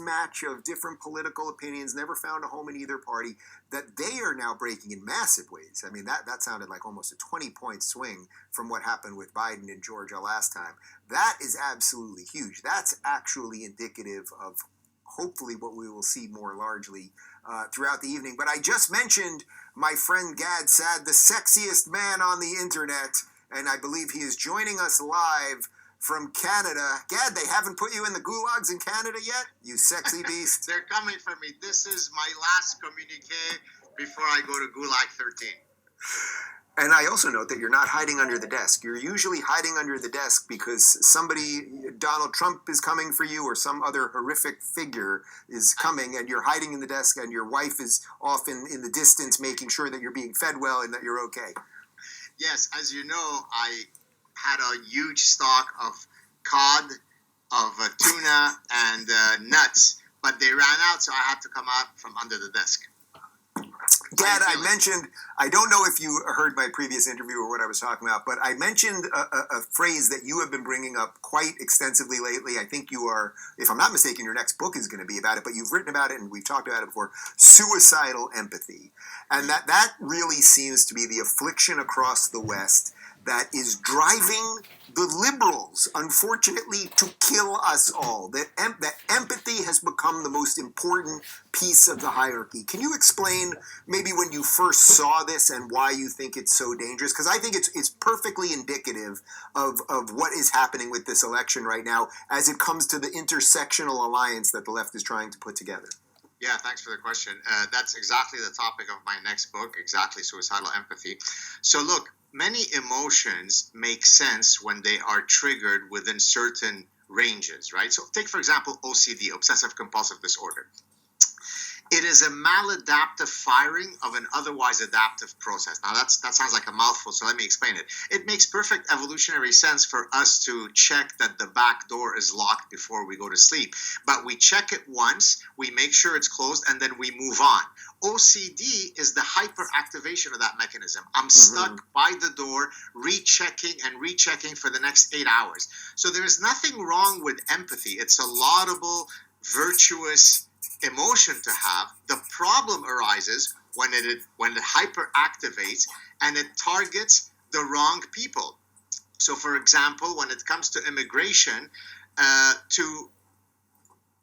match of different political opinions, never found a home in either party, that they are now breaking in massive ways. I mean, that sounded like almost a 20-point swing from what happened with Biden in Georgia last time. That is absolutely huge. That's actually indicative of hopefully what we will see more largely throughout the evening. But I just mentioned my friend Gad Sad, the sexiest man on the internet, and I believe he is joining us live from Canada. Gad, they haven't put you in the gulags in Canada yet? You sexy beast. They're coming for me. This is my last communique before I go to Gulag 13. And I also note that you're not hiding under the desk. You're usually hiding under the desk because Donald Trump is coming for you, or some other horrific figure is coming, and you're hiding in the desk, and your wife is off in the distance making sure that you're being fed well and that you're okay. Yes, as you know, I had a huge stock of cod, of tuna, and nuts, but they ran out, so I had to come out from under the desk. Gad, I mentioned, I don't know if you heard my previous interview or what I was talking about, but I mentioned a phrase that you have been bringing up quite extensively lately. I think you are, if I'm not mistaken, your next book is going to be about it, but you've written about it and we've talked about it before, suicidal empathy. And that really seems to be the affliction across the West that is driving the liberals, unfortunately, to kill us all. That empathy has become the most important piece of the hierarchy. Can you explain maybe when you first saw this and why you think it's so dangerous? Because I think it's perfectly indicative of what is happening with this election right now as it comes to the intersectional alliance that the left is trying to put together. Yeah, thanks for the question. That's exactly the topic of my next book, exactly, Suicidal Empathy. So look, many emotions make sense when they are triggered within certain ranges, right? So take, for example, OCD, Obsessive Compulsive Disorder. It is a maladaptive firing of an otherwise adaptive process. Now, that sounds like a mouthful, so let me explain it. It makes perfect evolutionary sense for us to check that the back door is locked before we go to sleep. But we check it once, we make sure it's closed, and then we move on. OCD is the hyperactivation of that mechanism. I'm stuck by the door, rechecking for the next 8 hours. So there is nothing wrong with empathy. It's a laudable, virtuous emotion to have. The problem arises when it hyperactivates and it targets the wrong people. So, for example, when it comes to immigration, to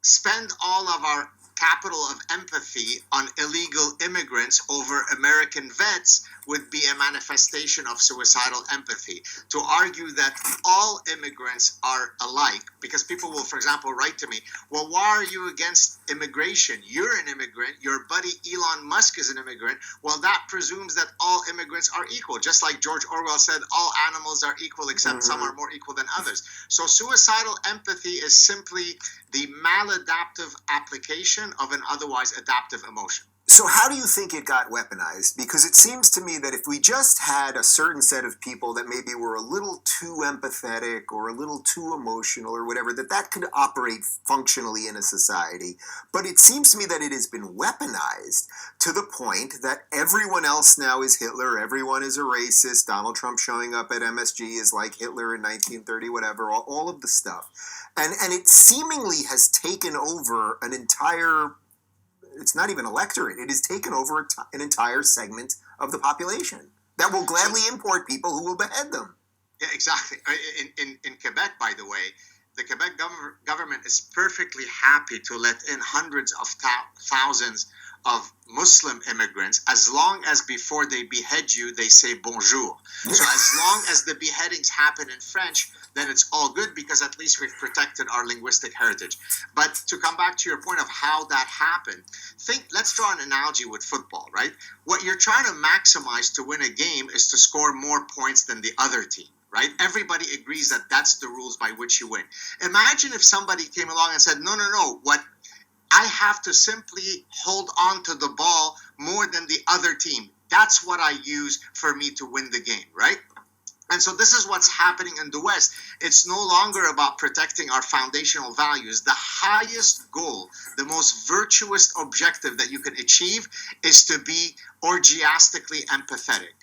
spend all of our capital of empathy on illegal immigrants over American vets would be a manifestation of suicidal empathy. To argue that all immigrants are alike, because people will, for example, write to me, well, why are you against immigration? You're an immigrant. Your buddy Elon Musk is an immigrant. Well, that presumes that all immigrants are equal. Just like George Orwell said, all animals are equal except some are more equal than others. So suicidal empathy is simply the maladaptive application of an otherwise adaptive emotion. So how do you think it got weaponized? Because it seems to me that if we just had a certain set of people that maybe were a little too empathetic or a little too emotional or whatever, that could operate functionally in a society. But it seems to me that it has been weaponized to the point that everyone else now is Hitler, everyone is a racist, Donald Trump showing up at MSG is like Hitler in 1930, whatever, all of the stuff. And it seemingly has taken over an entire... It's not even electorate. It has taken over an entire segment of the population that will gladly import people who will behead them. Yeah, exactly. In Quebec, by the way, the Quebec government is perfectly happy to let in hundreds of thousands of Muslim immigrants, as long as before they behead you, they say bonjour. So as long as the beheadings happen in French, then it's all good because at least we've protected our linguistic heritage. But to come back to your point of how that happened, let's draw an analogy with football, right? What you're trying to maximize to win a game is to score more points than the other team, right? Everybody agrees that that's the rules by which you win. Imagine if somebody came along and said, no, what I have to simply hold on to the ball more than the other team. That's what I use for me to win the game, right? And so this is what's happening in the West. It's no longer about protecting our foundational values. The highest goal, the most virtuous objective that you can achieve is to be orgiastically empathetic.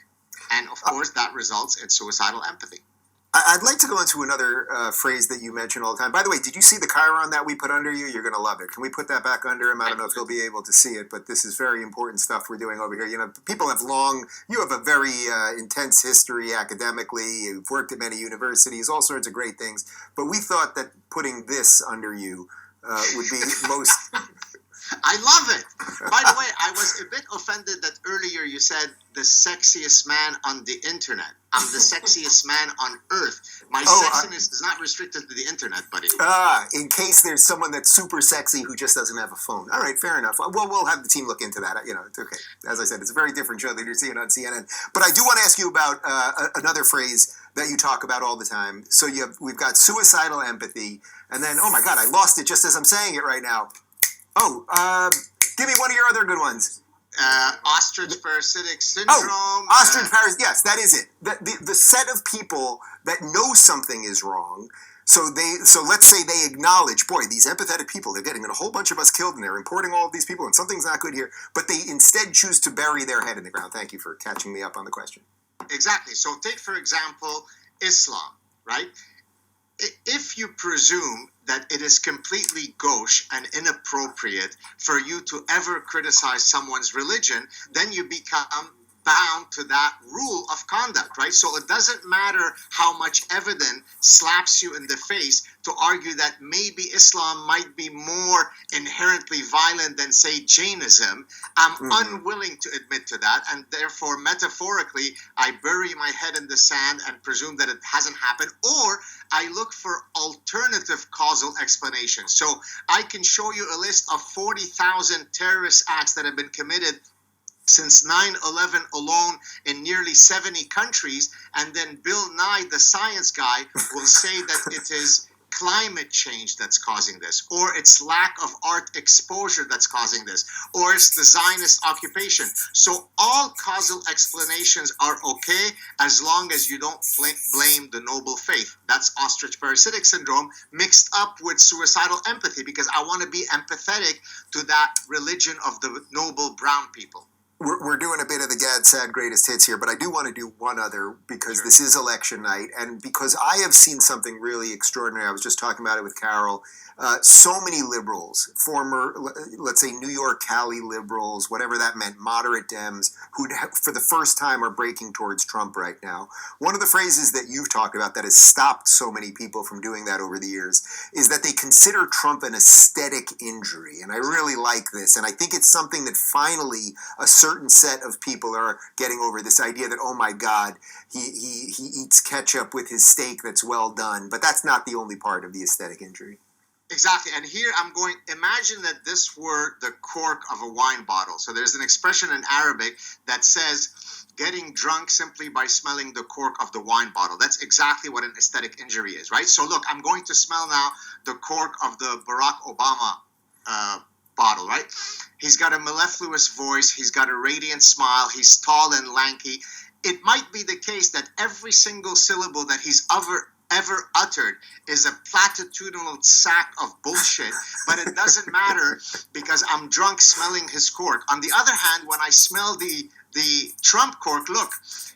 And of course, that results in suicidal empathy. I'd like to go into another phrase that you mention all the time. By the way, did you see the chyron that we put under you? You're going to love it. Can we put that back under him? I don't know if he'll be able to see it, but this is very important stuff we're doing over here. You know, you have a very intense history academically. You've worked at many universities, all sorts of great things. But we thought that putting this under you would be most... I love it. By the way, I was a bit offended that earlier you said the sexiest man on the internet. I'm the sexiest man on earth. My sexiness is not restricted to the internet, buddy. In case there's someone that's super sexy who just doesn't have a phone. All right, fair enough. Well, we'll have the team look into that. You know, it's okay. As I said, it's a very different show than you're seeing on CNN. But I do want to ask you about another phrase that you talk about all the time. So we've got suicidal empathy, and then, oh my God, I lost it just as I'm saying it right now. Give me one of your other good ones. Ostrich Parasitic syndrome. Ostrich Parasitic. Yes, that is it. The set of people that know something is wrong. So let's say they acknowledge, boy, these empathetic people, they're getting a whole bunch of us killed, and they're importing all of these people, and something's not good here. But they instead choose to bury their head in the ground. Thank you for catching me up on the question. Exactly. So take, for example, Islam, right? If you presume that it is completely gauche and inappropriate for you to ever criticize someone's religion, then you become bound to that rule of conduct, right? So it doesn't matter how much evidence slaps you in the face to argue that maybe Islam might be more inherently violent than, say, Jainism. I'm unwilling to admit to that, and therefore, metaphorically, I bury my head in the sand and presume that it hasn't happened, or I look for alternative causal explanations. So I can show you a list of 40,000 terrorist acts that have been committed since 9/11 alone in nearly 70 countries, and then Bill Nye, the science guy, will say that it is climate change that's causing this, or it's lack of art exposure that's causing this, or it's the Zionist occupation. So all causal explanations are okay as long as you don't blame the noble faith. That's ostrich parasitic syndrome mixed up with suicidal empathy, because I want to be empathetic to that religion of the noble brown people. We're doing a bit of the Gad Sad greatest hits here, but I do want to do one other because this is election night, and because I have seen something really extraordinary. I was just talking about it with Carol. So many liberals, former, let's say, New York, Cali liberals, whatever that meant, moderate Dems, who for the first time are breaking towards Trump right now. One of the phrases that you've talked about that has stopped so many people from doing that over the years is that they consider Trump an aesthetic injury. And I really like this. And I think it's something that finally a certain set of people are getting over, this idea that, oh my God, he eats ketchup with his steak that's well done. But that's not the only part of the aesthetic injury. Exactly. And here I'm going, imagine that this were the cork of a wine bottle. So there's an expression in Arabic that says getting drunk simply by smelling the cork of the wine bottle. That's exactly what an aesthetic injury is, right? So look, I'm going to smell now the cork of the Barack Obama bottle, right? He's got a mellifluous voice. He's got a radiant smile. He's tall and lanky. It might be the case that every single syllable that he's ever uttered is a platitudinal sack of bullshit, but it doesn't matter because I'm drunk smelling his cork. On the other hand, when I smell the Trump cork, look,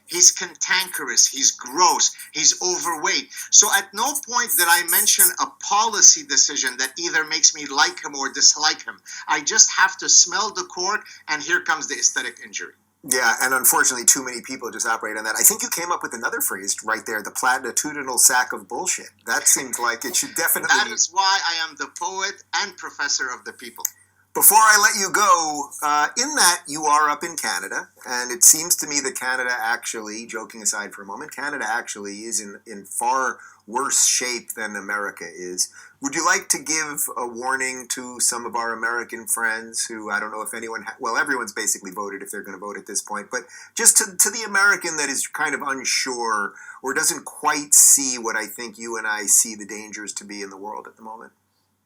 he's cantankerous, he's gross, he's overweight. So at no point did I mention a policy decision that either makes me like him or dislike him. I just have to smell the cork, and here comes the aesthetic injury. Yeah, and unfortunately, too many people just operate on that. I think you came up with another phrase right there, the platitudinal sack of bullshit. That seems like it should definitely... That is why I am the poet and professor of the people. Before I let you go, in that you are up in Canada, and it seems to me that Canada actually, joking aside for a moment, Canada actually is in far worse shape than America is. Would you like to give a warning to some of our American friends who, I don't know if anyone, well, everyone's basically voted if they're going to vote at this point, but just to the American that is kind of unsure or doesn't quite see what I think you and I see the dangers to be in the world at the moment?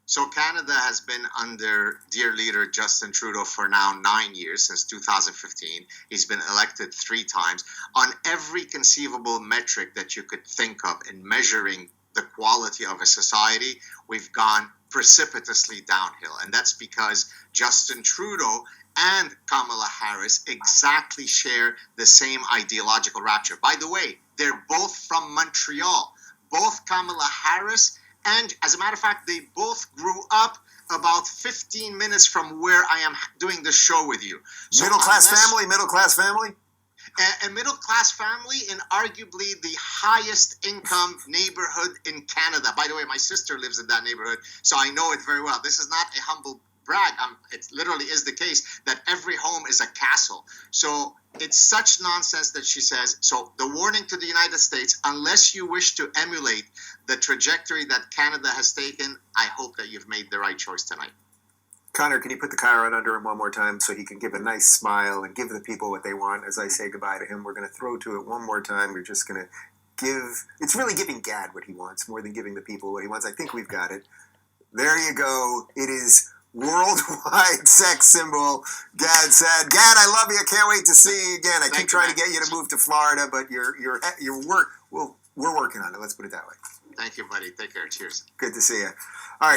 So Canada has been under dear leader Justin Trudeau for now 9 years, since 2015. He's been elected 3 times. On every conceivable metric that you could think of in measuring the quality of a society, we've gone precipitously downhill. And that's because Justin Trudeau and Kamala Harris exactly share the same ideological rapture. By the way, they're both from Montreal. both Kamala Harris, and as a matter of fact, they both grew up about 15 minutes from where I am doing the show with you. So middle class family? A middle-class family in arguably the highest income neighborhood in Canada. By the way, my sister lives in that neighborhood, so I know it very well. This is not a humble brag. It literally is the case that every home is a castle. So it's such nonsense that she says. So the warning to the United States, unless you wish to emulate the trajectory that Canada has taken, I hope that you've made the right choice tonight. Connor, can you put the Chiron under him one more time so he can give a nice smile and give the people what they want as I say goodbye to him? We're going to throw to it one more time. We're just going to give... It's really giving Gad what he wants more than giving the people what he wants. I think we've got it. There you go. It is worldwide sex symbol, Gad Sad. Gad, I love you. I can't wait to see you again. I keep trying to get you to move to Florida, but your work... Well, we're working on it. Let's put it that way. Thank you, buddy. Take care. Cheers. Good to see you. All right.